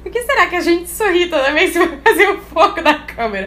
Por que será que a gente sorri toda vez que vai fazer o foco da câmera?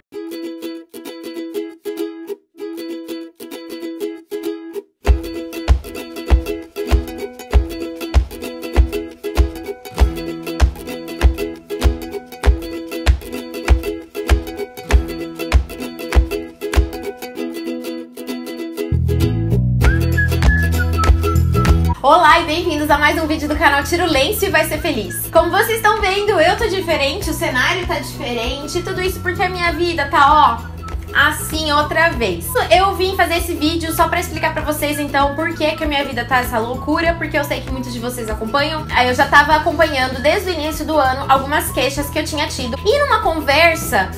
Olá e bem-vindos a mais um vídeo do canal Tira o Lenço e Vai Ser Feliz. Como vocês estão vendo, eu tô diferente, o cenário tá diferente, tudo isso porque a minha vida tá, ó, assim outra vez. Eu vim fazer esse vídeo só pra explicar pra vocês, então, por que a minha vida tá essa loucura, porque eu sei que muitos de vocês acompanham. Aí eu já tava acompanhando desde o início do ano algumas queixas que eu tinha tido. E numa conversa,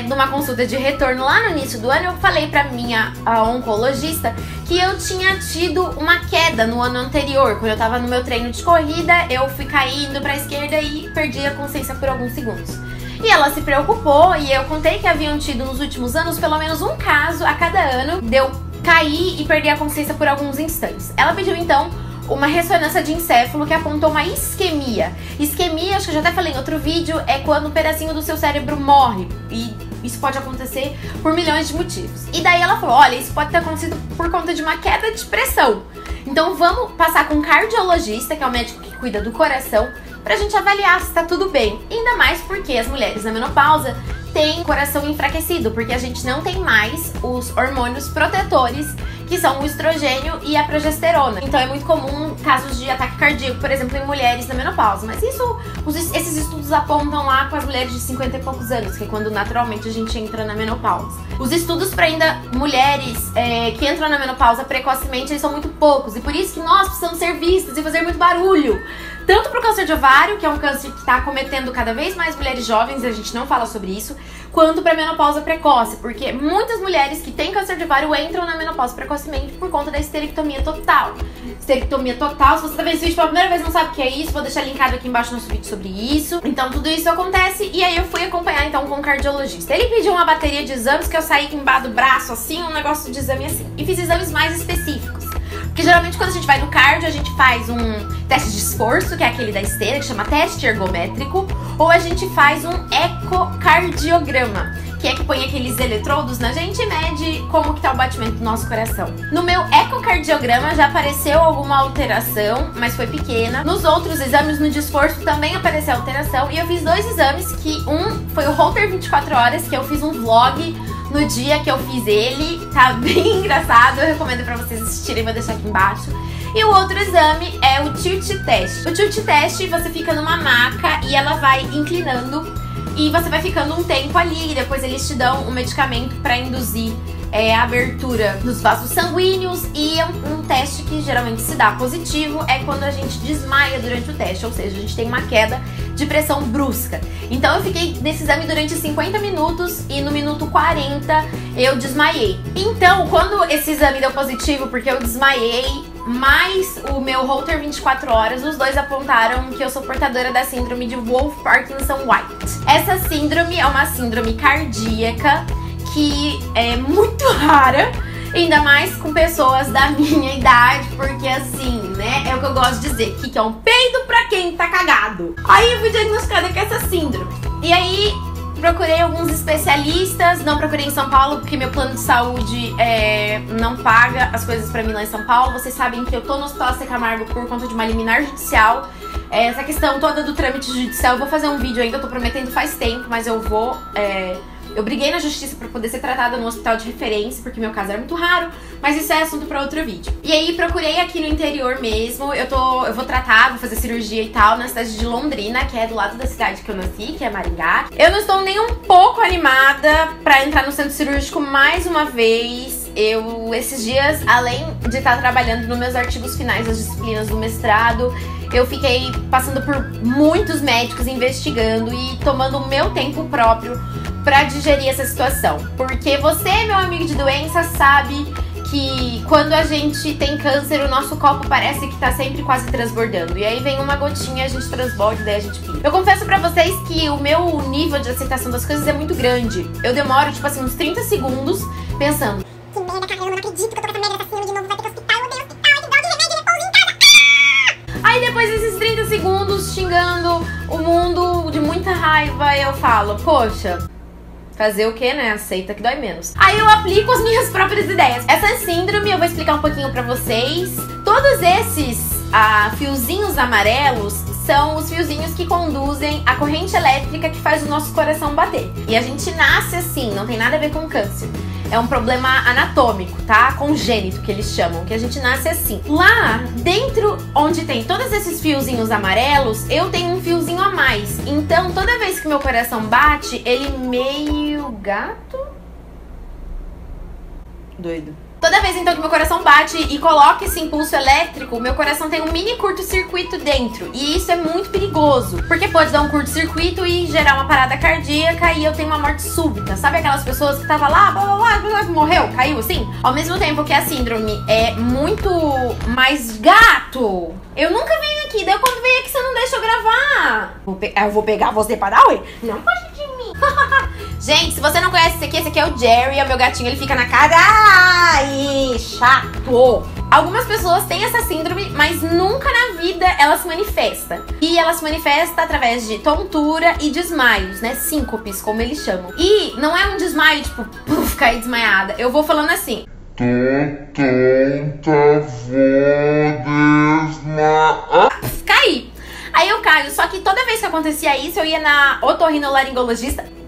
numa consulta de retorno lá no início do ano, eu falei pra minha oncologista que eu tinha tido uma queda no ano anterior. Quando eu tava no meu treino de corrida, eu fui caindo pra esquerda e perdi a consciência por alguns segundos. E ela se preocupou e eu contei que haviam tido nos últimos anos pelo menos um caso a cada ano de eu cair e perder a consciência por alguns instantes. Ela pediu então uma ressonância de encéfalo que apontou uma isquemia. Isquemia, acho que eu já até falei em outro vídeo, é quando um pedacinho do seu cérebro morre. E isso pode acontecer por milhões de motivos. E daí ela falou, olha, isso pode ter acontecido por conta de uma queda de pressão. Então vamos passar com um cardiologista, que é o médico que cuida do coração, pra gente avaliar se tá tudo bem. Ainda mais porque as mulheres na menopausa têm coração enfraquecido, porque a gente não tem mais os hormônios protetores, que são o estrogênio e a progesterona. Então é muito comum casos de ataque cardíaco, por exemplo, em mulheres na menopausa. Mas esses estudos apontam lá com as mulheres de 50 e poucos anos, que é quando naturalmente a gente entra na menopausa. Os estudos para ainda mulheres que entram na menopausa precocemente, eles são muito poucos. E por isso que nós precisamos ser vistas e fazer muito barulho. Tanto pro câncer de ovário, que é um câncer que está acometendo cada vez mais mulheres jovens, e a gente não fala sobre isso, quanto pra menopausa precoce, porque muitas mulheres que têm câncer de ovário entram na menopausa precocemente por conta da histerectomia total. Histerectomia total, se você tá vendo esse vídeo pela primeira vez e não sabe o que é isso, vou deixar linkado aqui embaixo no nosso vídeo sobre isso. Então tudo isso acontece, e aí eu fui acompanhar então com um cardiologista. Ele pediu uma bateria de exames que eu saí aqui embaixo do braço, assim, um negócio de exame assim. E fiz exames mais específicos. Porque geralmente quando a gente vai no cardio, a gente faz um teste de esforço, que é aquele da esteira, que chama teste ergométrico, ou a gente faz um ecocardiograma, que é que põe aqueles eletrodos na gente e mede como que tá o batimento do nosso coração. No meu ecocardiograma já apareceu alguma alteração, mas foi pequena. Nos outros exames no de esforço também apareceu alteração, e eu fiz dois exames, que um foi o Holter 24 horas, que eu fiz um vlog no dia que eu fiz ele, tá bem engraçado, eu recomendo pra vocês assistirem, vou deixar aqui embaixo. E o outro exame é o tilt test. O tilt test, você fica numa maca e ela vai inclinando e você vai ficando um tempo ali, e depois eles te dão um medicamento pra induzir a abertura dos vasos sanguíneos, e um teste que geralmente se dá positivo é quando a gente desmaia durante o teste, ou seja, a gente tem uma queda de pressão brusca. Então eu fiquei nesse exame durante 50 minutos e no minuto 40 eu desmaiei. Então, quando esse exame deu positivo, porque eu desmaiei, mais o meu Holter 24 horas, os dois apontaram que eu sou portadora da síndrome de Wolff-Parkinson-White. Essa síndrome é uma síndrome cardíaca que é muito rara, ainda mais com pessoas da minha idade, porque assim, né, é o que eu gosto de dizer, que é um peido pra quem tá cagado. Aí eu fui diagnosticada com essa síndrome. E aí procurei alguns especialistas, não procurei em São Paulo, porque meu plano de saúde não paga as coisas pra mim lá em São Paulo. Vocês sabem que eu tô no Hospital Zé Camargo por conta de uma liminar judicial. Essa questão toda do trâmite judicial, eu vou fazer um vídeo ainda, eu tô prometendo faz tempo, mas eu vou... Eu briguei na justiça pra poder ser tratada no hospital de referência, porque meu caso era muito raro, mas isso é assunto pra outro vídeo. E aí procurei aqui no interior mesmo, eu vou tratar, vou fazer cirurgia e tal, na cidade de Londrina, que é do lado da cidade que eu nasci, que é Maringá. Eu não estou nem um pouco animada pra entrar no centro cirúrgico mais uma vez. Esses dias, além de estar trabalhando nos meus artigos finais das disciplinas do mestrado, eu fiquei passando por muitos médicos investigando e tomando o meu tempo próprio pra digerir essa situação. Porque você, meu amigo de doença, sabe que quando a gente tem câncer, o nosso copo parece que tá sempre quase transbordando. E aí vem uma gotinha, a gente transborda e daí a gente pira. Eu confesso pra vocês que o meu nível de aceitação das coisas é muito grande. Eu demoro, tipo assim, uns 30 segundos pensando: que merda, caramba, não acredito que eu tô com essa merda dessa síndrome de novo, vai ter que hospital, eu odeio hospital, que droga de remédio, repouso em casa. Aí depois desses 30 segundos xingando o mundo de muito muita raiva, eu falo, poxa, fazer o que, né? Aceita que dói menos. Aí eu aplico as minhas próprias ideias. Essa síndrome eu vou explicar um pouquinho pra vocês. Todos esses fiozinhos amarelos são os fiozinhos que conduzem a corrente elétrica que faz o nosso coração bater. E a gente nasce assim, não tem nada a ver com câncer. É um problema anatômico, tá? Congênito, que eles chamam, que a gente nasce assim. Lá dentro, onde tem todos esses fiozinhos amarelos, eu tenho um fiozinho a mais. Então, toda vez que meu coração bate, ele meio gato? Doido. Toda vez, então, que meu coração bate e coloca esse impulso elétrico, meu coração tem um mini curto-circuito dentro. E isso é muito perigoso, porque pode dar um curto-circuito e gerar uma parada cardíaca e eu tenho uma morte súbita. Sabe aquelas pessoas que tava lá, morreu, caiu assim? Ao mesmo tempo que a síndrome é muito mais gato, eu nunca venho aqui. Daí quando vem aqui, você não deixa eu gravar. Eu vou pegar você para dar oi? Não pode de mim. Gente, se você não conhece esse aqui é o Jerry, é o meu gatinho, ele fica na cara. Ai, chato! Algumas pessoas têm essa síndrome, mas nunca na vida ela se manifesta. E ela se manifesta através de tontura e desmaios, né? Síncopes, como eles chamam. E não é um desmaio, tipo, puf, cair desmaiada. Eu vou falando assim. Tô tonta, vou desmaiar. Caí. Aí eu caio, só que toda vez que acontecia isso, eu ia na otorrinolaringologista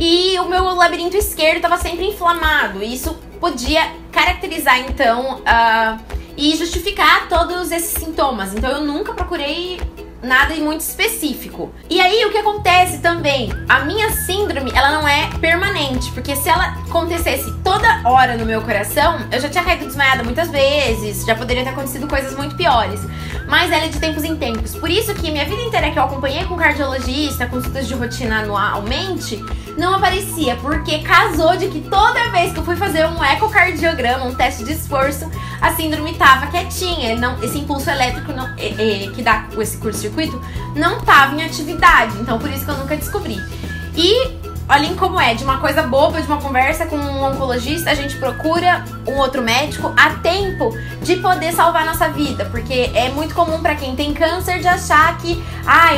e o meu labirinto esquerdo estava sempre inflamado. E isso podia caracterizar, então, e justificar todos esses sintomas. Então eu nunca procurei nada muito específico. E aí o que acontece também, a minha síndrome, ela não é permanente, porque se ela acontecesse toda hora no meu coração, eu já tinha caído desmaiada muitas vezes, já poderia ter acontecido coisas muito piores. Mas ela é de tempos em tempos. Por isso que minha vida inteira que eu acompanhei com cardiologista, consultas de rotina anualmente, não aparecia, porque casou de que toda vez que eu fui fazer um ecocardiograma, um teste de esforço, a síndrome tava quietinha. Esse impulso elétrico que dá esse curto-circuito não tava em atividade. Então por isso que eu nunca descobri. E olhem como é, de uma coisa boba, de uma conversa com um oncologista, a gente procura um outro médico a tempo de poder salvar a nossa vida. Porque é muito comum pra quem tem câncer de achar que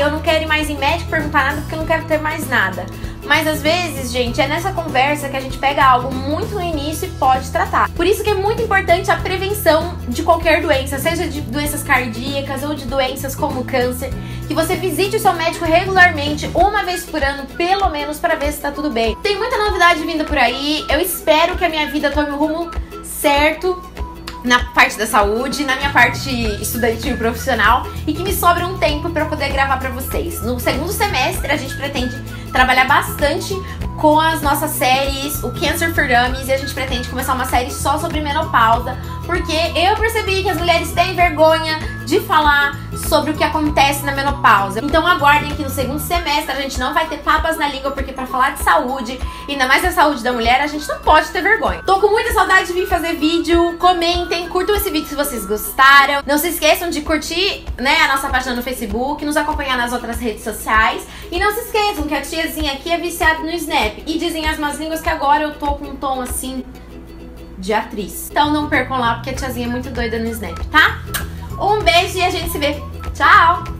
eu não quero ir mais em médico perguntar nada porque eu não quero ter mais nada. Mas às vezes, gente, é nessa conversa que a gente pega algo muito no início e pode tratar. Por isso que é muito importante a prevenção de qualquer doença, seja de doenças cardíacas ou de doenças como câncer, que você visite o seu médico regularmente, uma vez por ano, pelo menos, para ver se tá tudo bem. Tem muita novidade vindo por aí, eu espero que a minha vida tome o rumo certo na parte da saúde, na minha parte estudantil e profissional, e que me sobra um tempo para poder gravar para vocês. No segundo semestre a gente pretende trabalhar bastante com as nossas séries, o Cancer for Dummies, e a gente pretende começar uma série só sobre menopausa, porque eu percebi que as mulheres têm vergonha de falar sobre o que acontece na menopausa. Então aguardem que no segundo semestre a gente não vai ter papas na língua, porque pra falar de saúde, e ainda mais da saúde da mulher, a gente não pode ter vergonha. Tô com muita saudade de vir fazer vídeo, comentem, curtam esse vídeo se vocês gostaram. Não se esqueçam de curtir, né, a nossa página no Facebook, nos acompanhar nas outras redes sociais. E não se esqueçam que a tiazinha aqui é viciada no Snap. E dizem as más línguas que agora eu tô com um tom assim de atriz. Então não percam lá, porque a tiazinha é muito doida no Snap, tá? Um beijo e a gente se vê. Tchau!